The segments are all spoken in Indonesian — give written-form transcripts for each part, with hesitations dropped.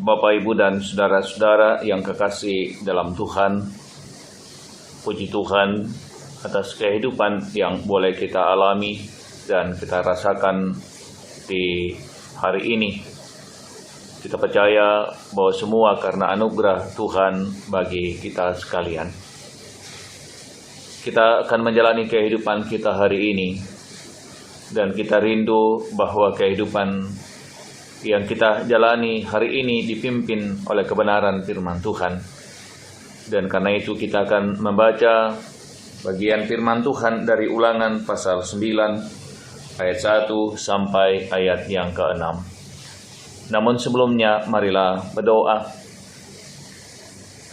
Bapak, Ibu, dan saudara-saudara yang kekasih dalam Tuhan, puji Tuhan atas kehidupan yang boleh kita alami dan kita rasakan di hari ini. Kita percaya bahwa semua karena anugerah Tuhan bagi kita sekalian. Kita akan menjalani kehidupan kita hari ini, dan kita rindu bahwa kehidupan yang kita jalani hari ini dipimpin oleh kebenaran firman Tuhan. Dan karena itu kita akan membaca bagian firman Tuhan dari Ulangan pasal 9 ayat 1 sampai ayat yang ke-6. Namun sebelumnya marilah berdoa.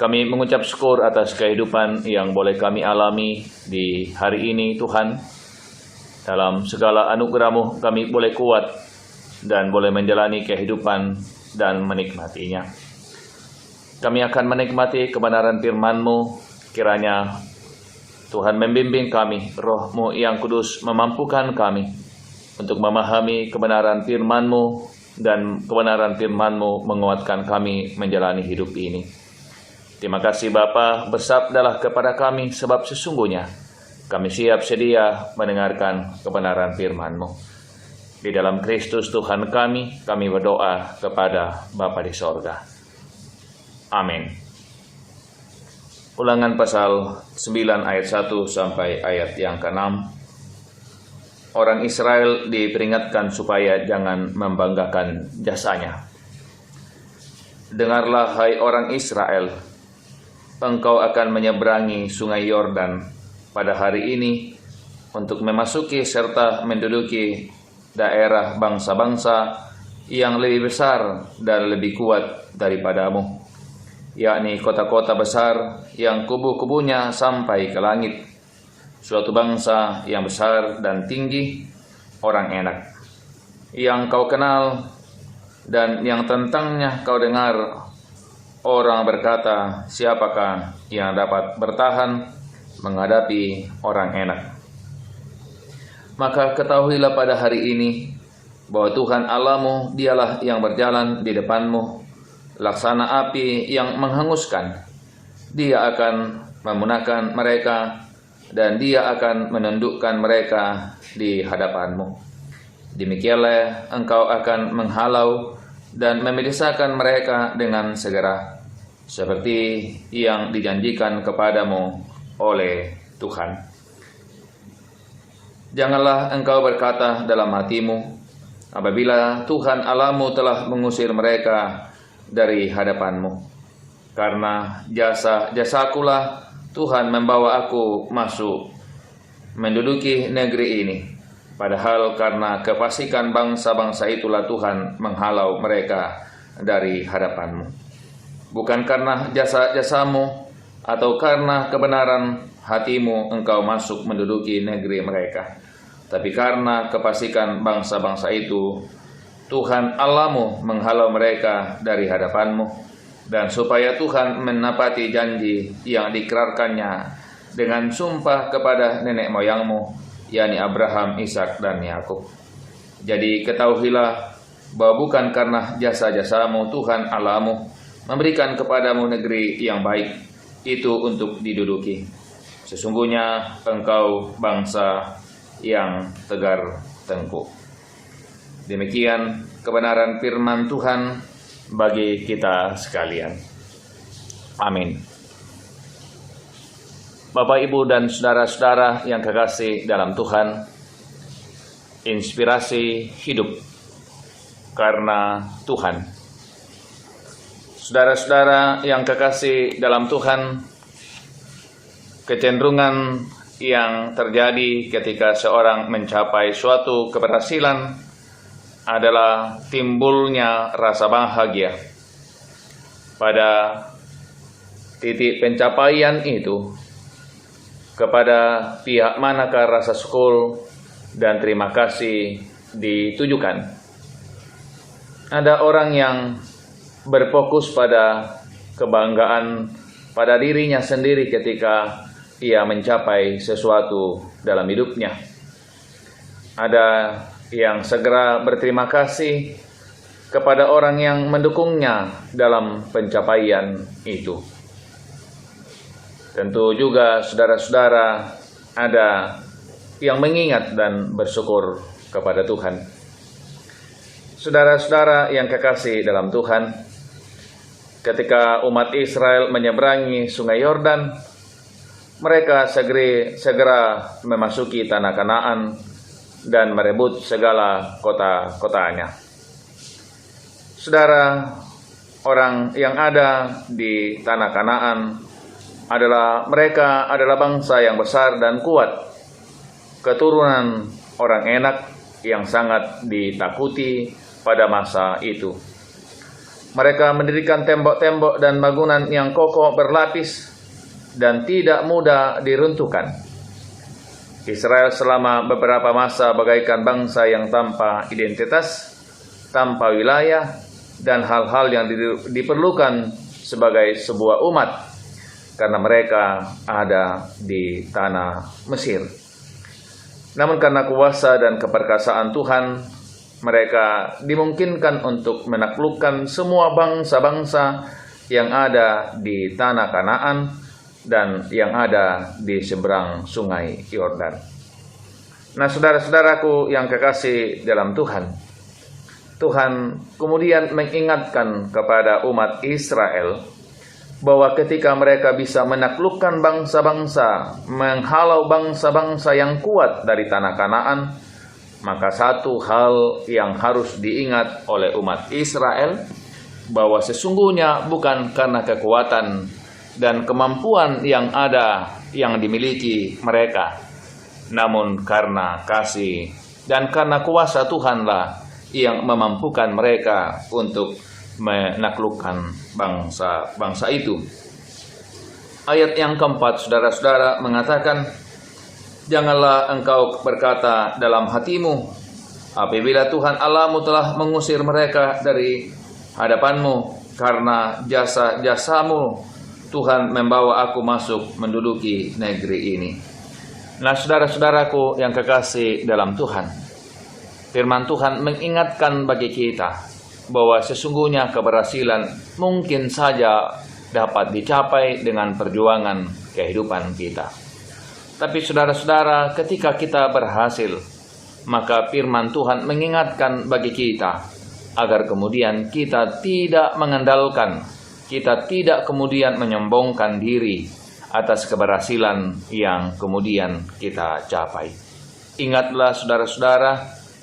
Kami mengucap syukur atas kehidupan yang boleh kami alami di hari ini, Tuhan. Dalam segala anugerah-Mu kami boleh kuat dan boleh menjalani kehidupan dan menikmatinya. Kami akan menikmati kebenaran firman-Mu. Kiranya Tuhan membimbing kami, Roh-Mu yang kudus memampukan kami untuk memahami kebenaran firman-Mu, dan kebenaran firman-Mu menguatkan kami menjalani hidup ini. Terima kasih Bapa, bersabdalah kepada kami, sebab sesungguhnya kami siap sedia mendengarkan kebenaran firman-Mu. Di dalam Kristus Tuhan kami berdoa kepada Bapa di sorga. Amin. Ulangan pasal 9 ayat 1 sampai ayat yang ke-6. Orang Israel diperingatkan supaya jangan membanggakan jasanya. Dengarlah hai orang Israel, engkau akan menyeberangi sungai Yordan pada hari ini untuk memasuki serta menduduki daerah bangsa-bangsa yang lebih besar dan lebih kuat daripadamu, yakni kota-kota besar yang kubu-kubunya sampai ke langit, suatu bangsa yang besar dan tinggi, orang enak, yang kau kenal dan yang tentangnya kau dengar. Orang berkata, siapakah yang dapat bertahan menghadapi orang enak? Maka ketahuilah pada hari ini bahwa Tuhan Allahmu dialah yang berjalan di depanmu, laksana api yang menghanguskan. Dia akan memunahkan mereka, dan dia akan menundukkan mereka di hadapanmu. Demikianlah engkau akan menghalau dan membinasakan mereka dengan segera, seperti yang dijanjikan kepadamu oleh Tuhan. Janganlah engkau berkata dalam hatimu, apabila Tuhan Allahmu telah mengusir mereka dari hadapanmu, karena jasa-jasakulah Tuhan membawa aku masuk menduduki negeri ini. Padahal karena kefasikan bangsa-bangsa itulah Tuhan menghalau mereka dari hadapanmu. Bukan karena jasa-jasamu atau karena kebenaran hatimu engkau masuk menduduki negeri mereka, tapi karena kefasikan bangsa-bangsa itu Tuhan Allahmu menghalau mereka dari hadapanmu, dan supaya Tuhan menepati janji yang diikrarkannya dengan sumpah kepada nenek moyangmu, yakni Abraham, Ishak, dan Yakub. Jadi ketahuilah bahwa bukan karena jasa-jasamu Tuhan Allahmu memberikan kepadamu negeri yang baik itu untuk diduduki. Sesungguhnya engkau bangsa yang tegar tengkuk. Demikian kebenaran firman Tuhan bagi kita sekalian. Amin. Bapak, Ibu, dan saudara-saudara yang kekasih dalam Tuhan, inspirasi hidup karena Tuhan. Saudara-saudara yang kekasih dalam Tuhan, kecenderungan yang terjadi ketika seorang mencapai suatu keberhasilan adalah timbulnya rasa bahagia. Pada titik pencapaian itu, kepada pihak manakah rasa syukur dan terima kasih ditujukan? Ada orang yang berfokus pada kebanggaan pada dirinya sendiri ketika ia mencapai sesuatu dalam hidupnya. Ada yang segera berterima kasih kepada orang yang mendukungnya dalam pencapaian itu. Tentu juga saudara-saudara ada yang mengingat dan bersyukur kepada Tuhan. Saudara-saudara yang kekasih dalam Tuhan, ketika umat Israel menyeberangi Sungai Yordan, mereka segera memasuki tanah Kanaan dan merebut segala kota-kotanya. Saudara, orang yang ada di tanah Kanaan mereka adalah bangsa yang besar dan kuat, keturunan orang enak yang sangat ditakuti pada masa itu. Mereka mendirikan tembok-tembok dan bangunan yang kokoh berlapis dan tidak mudah diruntuhkan. Israel selama beberapa masa bagaikan bangsa yang tanpa identitas, tanpa wilayah, dan hal-hal yang diperlukan sebagai sebuah umat, karena mereka ada di tanah Mesir. Namun karena kuasa dan keperkasaan Tuhan, mereka dimungkinkan untuk menaklukkan semua bangsa-bangsa yang ada di tanah Kanaan dan yang ada di seberang Sungai Yordan. Nah, saudara-saudaraku yang kekasih dalam Tuhan, Tuhan kemudian mengingatkan kepada umat Israel bahwa ketika mereka bisa menaklukkan bangsa-bangsa, menghalau bangsa-bangsa yang kuat dari tanah Kanaan, maka satu hal yang harus diingat oleh umat Israel, bahwa sesungguhnya bukan karena kekuatan dan kemampuan yang dimiliki mereka, namun karena kasih dan karena kuasa Tuhanlah yang memampukan mereka untuk menaklukkan bangsa-bangsa itu. Ayat yang keempat, saudara-saudara, mengatakan, janganlah engkau berkata dalam hatimu, apabila Tuhan Allahmu telah mengusir mereka dari hadapanmu, karena jasa-jasamu Tuhan membawa aku masuk menduduki negeri ini. Nah, saudara-saudaraku yang kekasih dalam Tuhan, firman Tuhan mengingatkan bagi kita bahwa sesungguhnya keberhasilan mungkin saja dapat dicapai dengan perjuangan kehidupan kita. Tapi saudara-saudara, ketika kita berhasil, maka firman Tuhan mengingatkan bagi kita agar kemudian kita tidak mengandalkan, kita tidak kemudian menyombongkan diri atas keberhasilan yang kemudian kita capai. Ingatlah saudara-saudara,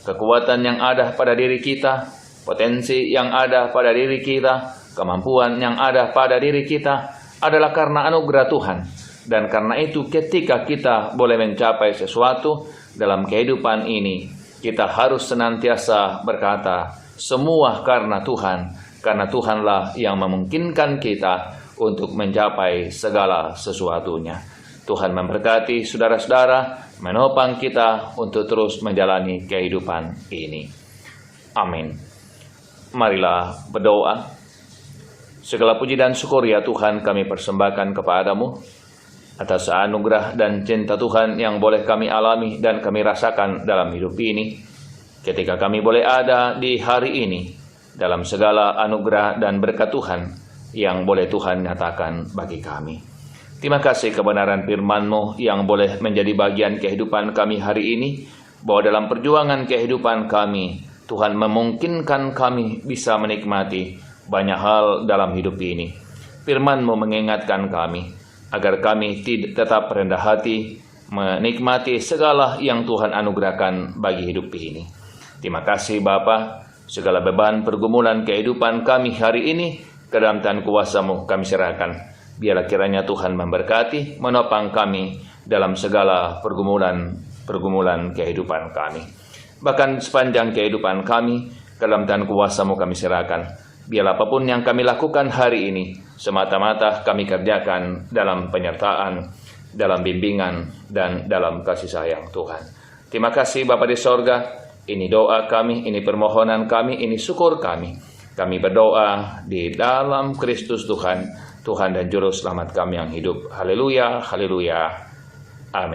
kekuatan yang ada pada diri kita, potensi yang ada pada diri kita, kemampuan yang ada pada diri kita adalah karena anugerah Tuhan. Dan karena itu ketika kita boleh mencapai sesuatu dalam kehidupan ini, kita harus senantiasa berkata, semua karena Tuhan, karena Tuhanlah yang memungkinkan kita untuk mencapai segala sesuatunya. Tuhan memberkati saudara-saudara, menopang kita untuk terus menjalani kehidupan ini. Amin. Marilah berdoa. Segala puji dan syukur ya Tuhan kami persembahkan kepadamu atas anugerah dan cinta Tuhan yang boleh kami alami dan kami rasakan dalam hidup ini. Ketika kami boleh ada di hari ini dalam segala anugerah dan berkat Tuhan yang boleh Tuhan nyatakan bagi kami. Terima kasih kebenaran firman-Mu yang boleh menjadi bagian kehidupan kami hari ini, bahwa dalam perjuangan kehidupan kami, Tuhan memungkinkan kami bisa menikmati banyak hal dalam hidup ini. Firman-Mu mengingatkan kami agar kami tetap rendah hati, menikmati segala yang Tuhan anugerahkan bagi hidup ini. Terima kasih Bapa, segala beban pergumulan kehidupan kami hari ini ke dalam tangan kuasa-Mu kami serahkan. Biarlah kiranya Tuhan memberkati, menopang kami dalam segala pergumulan kehidupan kami. Bahkan sepanjang kehidupan kami, ke dalam tangan kuasa-Mu kami serahkan. Biarlah apapun yang kami lakukan hari ini, semata-mata kami kerjakan dalam penyertaan, dalam bimbingan, dan dalam kasih sayang Tuhan. Terima kasih Bapa di sorga, ini doa kami, ini permohonan kami, ini syukur kami. Kami berdoa di dalam Kristus Tuhan, Tuhan dan Juru Selamat kami yang hidup. Haleluya, haleluya, amin.